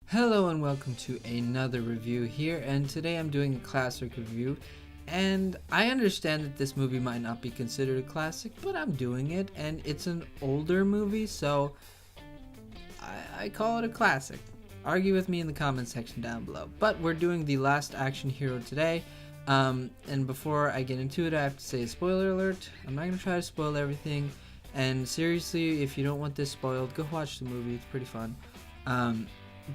Hello and welcome to another review here, and today I'm doing a classic review. And I understand that this movie might not be considered a classic, but I'm doing it, and it's an older movie, so I call it a classic. Argue with me in the comment section down below. But we're doing The Last Action Hero today, and before I get into it, I have to say a spoiler alert. I'm not going to try to spoil everything, and seriously, if you don't want this spoiled, go watch the movie. It's pretty fun.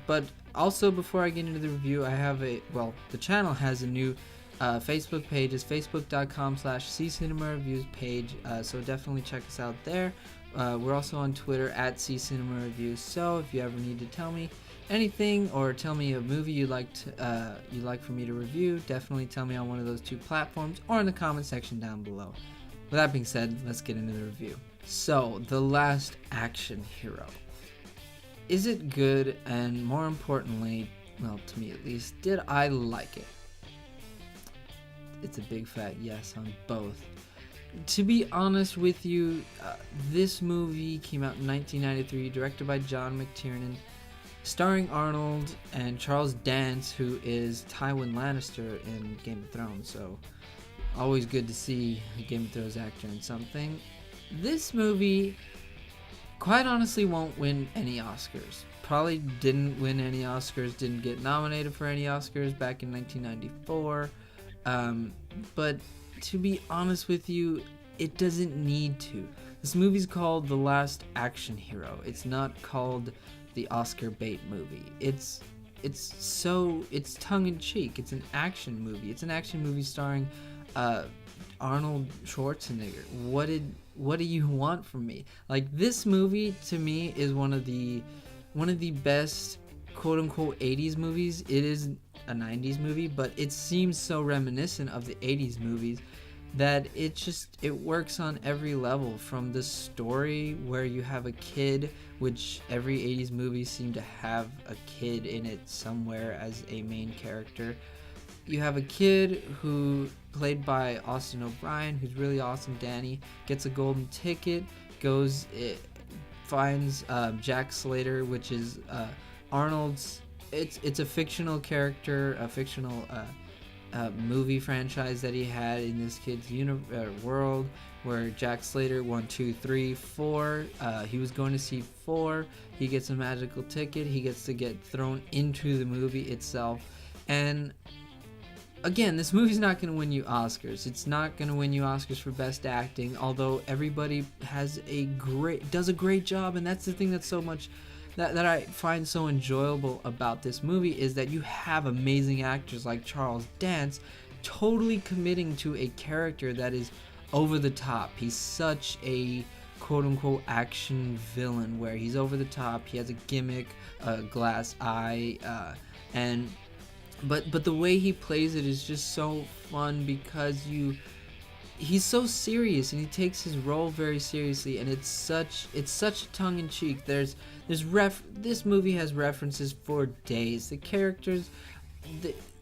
But also, before I get into the review, the channel has a new Facebook page. It's facebook.com/ccinemareviews page, so definitely check us out there. We're also on Twitter at ccinemareviews, so if you ever need to tell me anything or tell me a movie you'd like for me to review, definitely tell me on one of those two platforms or in the comment section down below. With that being said, let's get into the review. So, The Last Action Hero. Is it good, and more importantly, well, to me at least, did I like it? It's a big fat yes on both. To be honest with you, this movie came out in 1993, directed by John McTiernan, starring Arnold and Charles Dance, who is Tywin Lannister in Game of Thrones, so always good to see a Game of Thrones actor in something. This movie, quite honestly, won't win any Oscars. Probably didn't win any Oscars, didn't get nominated for any Oscars back in 1994. But to be honest with you, it doesn't need to. This movie's called The Last Action Hero. It's not called the Oscar bait movie. It's tongue-in-cheek. It's an action movie. It's an action movie starring Arnold Schwarzenegger. What do you want from me? Like, this movie to me is one of the best quote-unquote 80s movies. It is a 90s movie, but it seems so reminiscent of the 80s movies that it works on every level. From the story, where you have a kid, which every 80s movie seemed to have a kid in it somewhere as a main character. You have a kid who, played by Austin O'Brien, who's really awesome. Danny gets a golden ticket, finds Jack Slater, which is Arnold's. It's a fictional character, a fictional movie franchise that he had in this kid's world, where Jack Slater 1, 2, 3, 4. He was going to see 4. He gets a magical ticket. He gets to get thrown into the movie itself, and again, this movie's not going to win you Oscars. It's not going to win you Oscars for Best Acting, although everybody does a great job, and that's the thing that's so much that I find so enjoyable about this movie, is that you have amazing actors like Charles Dance totally committing to a character that is over the top. He's such a quote-unquote action villain, where he's over the top. He has a gimmick, a glass eye, But the way he plays it is just so fun, because he's so serious and he takes his role very seriously, and it's such tongue-in-cheek. This movie has references for days. The characters,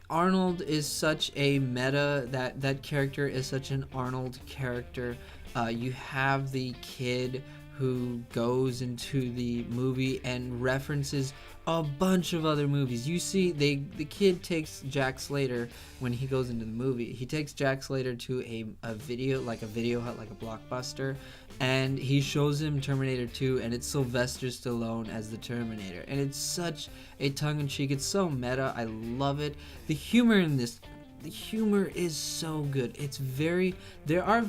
Arnold is such a meta, that character is such an Arnold character. You have the kid who goes into the movie and references a bunch of other movies. You see, the kid takes Jack Slater, when he goes into the movie, he takes Jack Slater to a video hut, like a Blockbuster, and he shows him Terminator 2, and it's Sylvester Stallone as the Terminator, and it's such a tongue-in-cheek. It's so meta. I love it. The humor in this, the humor is so good. There are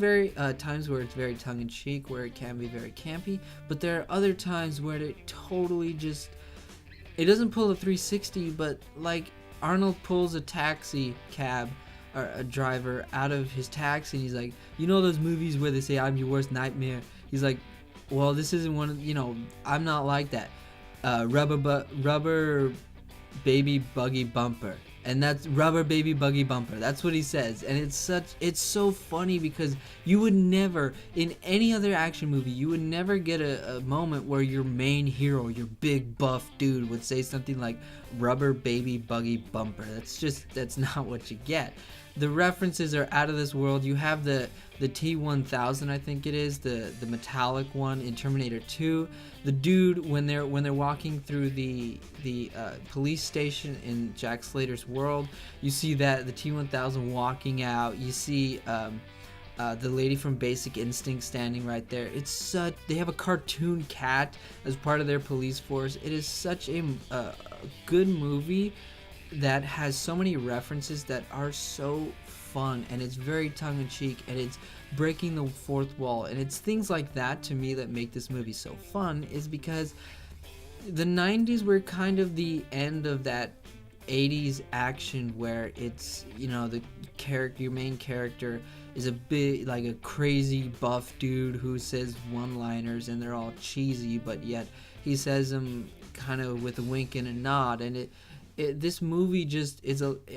times where it's very tongue-in-cheek, where it can be very campy, but there are other times where it totally it doesn't pull a 360, but like Arnold pulls a taxi cab or a driver out of his taxi, and he's like, you know those movies where they say I'm your worst nightmare? He's like, well, this isn't one of, I'm not like that. Rubber baby buggy bumper. And that's rubber baby buggy bumper. That's what he says. And it's so funny, because you would never, in any other action movie, you would never get a moment where your main hero, your big buff dude, would say something like rubber baby buggy bumper. That's not what you get. the references are out of this world. You have the T-1000, I think it is, the metallic one in Terminator 2. The dude, when they're walking through the police station in Jack Slater's world, you see that the T-1000 walking out. You see the lady from Basic Instinct standing right there. They have a cartoon cat as part of their police force. It is such a good movie that has so many references that are so fun, and it's very tongue-in-cheek, and it's breaking the fourth wall, and it's things like that to me that make this movie so fun, is because the 90s were kind of the end of that 80s action where it's, the character, your main character is a bit like a crazy buff dude who says one-liners and they're all cheesy, but yet he says them kind of with a wink and a nod, and this movie just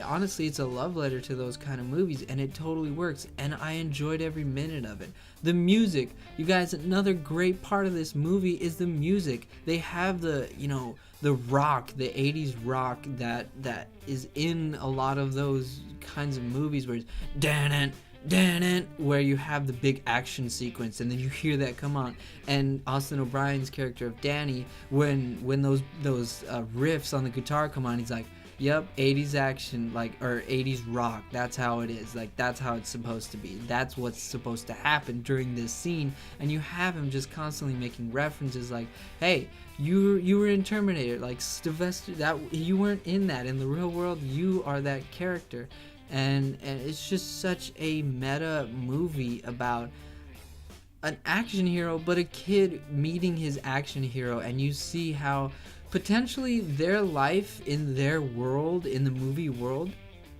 honestly, it's a love letter to those kind of movies, and it totally works, and I enjoyed every minute of it. The music, you guys, another great part of this movie is the music. They have the rock, the 80s rock that is in a lot of those kinds of movies where it's where you have the big action sequence, and then you hear that come on. And Austin O'Brien's character of Danny, when those riffs on the guitar come on, he's like, yep, 80s action, or 80s rock, that's how it is, that's how it's supposed to be, that's what's supposed to happen during this scene. And you have him just constantly making references like, hey, you were in Terminator, like Sylvester, that you weren't in that in the real world, you are that character. And it's just such a meta movie about an action hero, but a kid meeting his action hero, and you see how potentially their life in their world, in the movie world,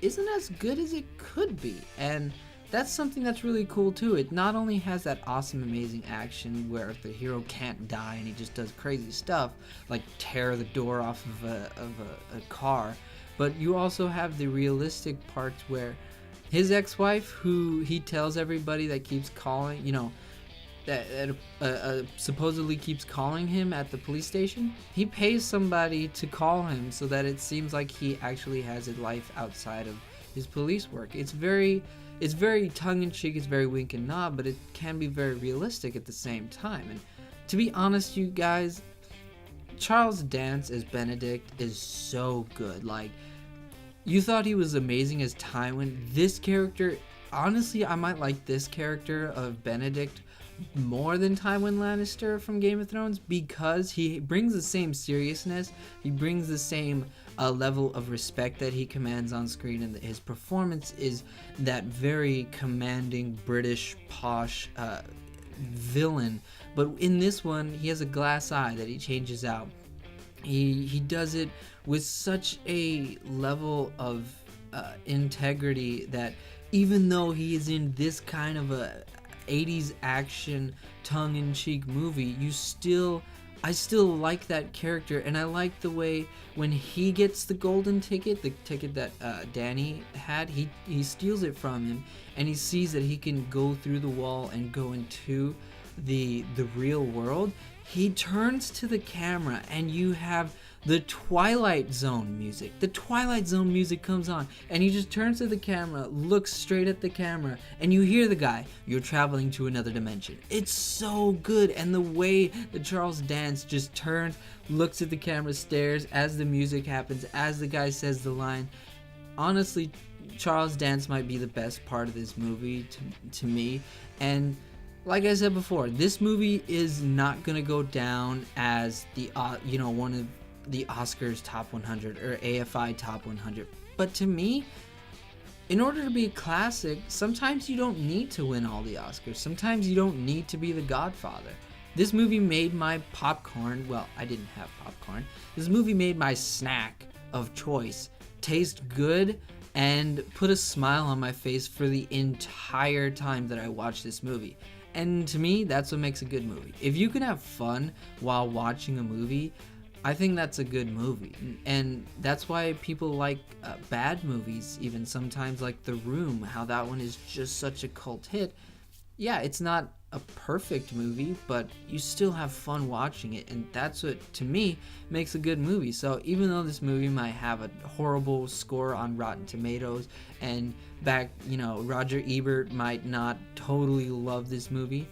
isn't as good as it could be. And that's something that's really cool too. It not only has that awesome, amazing action where the hero can't die and he just does crazy stuff, like tear the door off of a car, but you also have the realistic parts where his ex-wife, who he tells everybody that keeps calling, that supposedly keeps calling him at the police station, he pays somebody to call him so that it seems like he actually has a life outside of his police work. It's very tongue-in-cheek, it's very wink and nod, but it can be very realistic at the same time. And to be honest, you guys, Charles Dance as Benedict is so good. You thought he was amazing as Tywin. This character, honestly, I might like this character of Benedict more than Tywin Lannister from Game of Thrones, because he brings the same seriousness, he brings the same level of respect that he commands on screen, and his performance is that very commanding British posh villain. But in this one, he has a glass eye that he changes out. He does it with such a level of integrity that even though he is in this kind of a 80s action tongue-in-cheek movie, I still like that character, and I like the way when he gets the golden ticket, the ticket that Danny had, he steals it from him, and he sees that he can go through the wall and go into the real world. He turns to the camera, and you have the Twilight Zone music. The Twilight Zone music comes on, and he just turns to the camera, looks straight at the camera, and you hear the guy, "You're traveling to another dimension." It's so good, and the way that Charles Dance just turns, looks at the camera, stares as the music happens, as the guy says the line. Honestly, Charles Dance might be the best part of this movie to me, and like I said before, this movie is not gonna go down as the one of the Oscars top 100 or AFI top 100. But to me, in order to be a classic, sometimes you don't need to win all the Oscars. Sometimes you don't need to be the Godfather. This movie made my popcorn, well, I didn't have popcorn. This movie made my snack of choice taste good and put a smile on my face for the entire time that I watched this movie. And to me, that's what makes a good movie. If you can have fun while watching a movie, I think that's a good movie. And that's why people like bad movies, even sometimes, like The Room, how that one is just such a cult hit. Yeah, it's not a perfect movie, but you still have fun watching it, and that's what, to me, makes a good movie. So even though this movie might have a horrible score on Rotten Tomatoes, and Roger Ebert might not totally love this movie,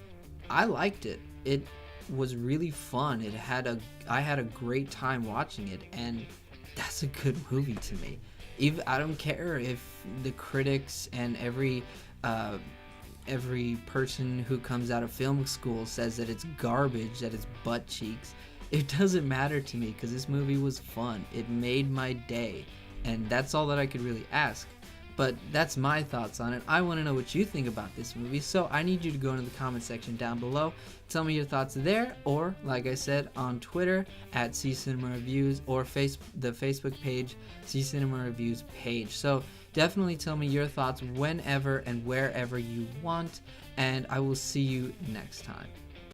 I liked it. It was really fun. I had a great time watching it, and that's a good movie to me. Even I don't care if the critics and every person who comes out of film school says that it's garbage, that it's butt cheeks. It doesn't matter to me because this movie was fun. It made my day, and that's all that I could really ask. But that's my thoughts on it. I want to know what you think about this movie, so I need you to go into the comment section down below. Tell me your thoughts there, or like I said, on Twitter at C Cinema Reviews, or the Facebook page C Cinema Reviews page. So definitely tell me your thoughts whenever and wherever you want, and I will see you next time.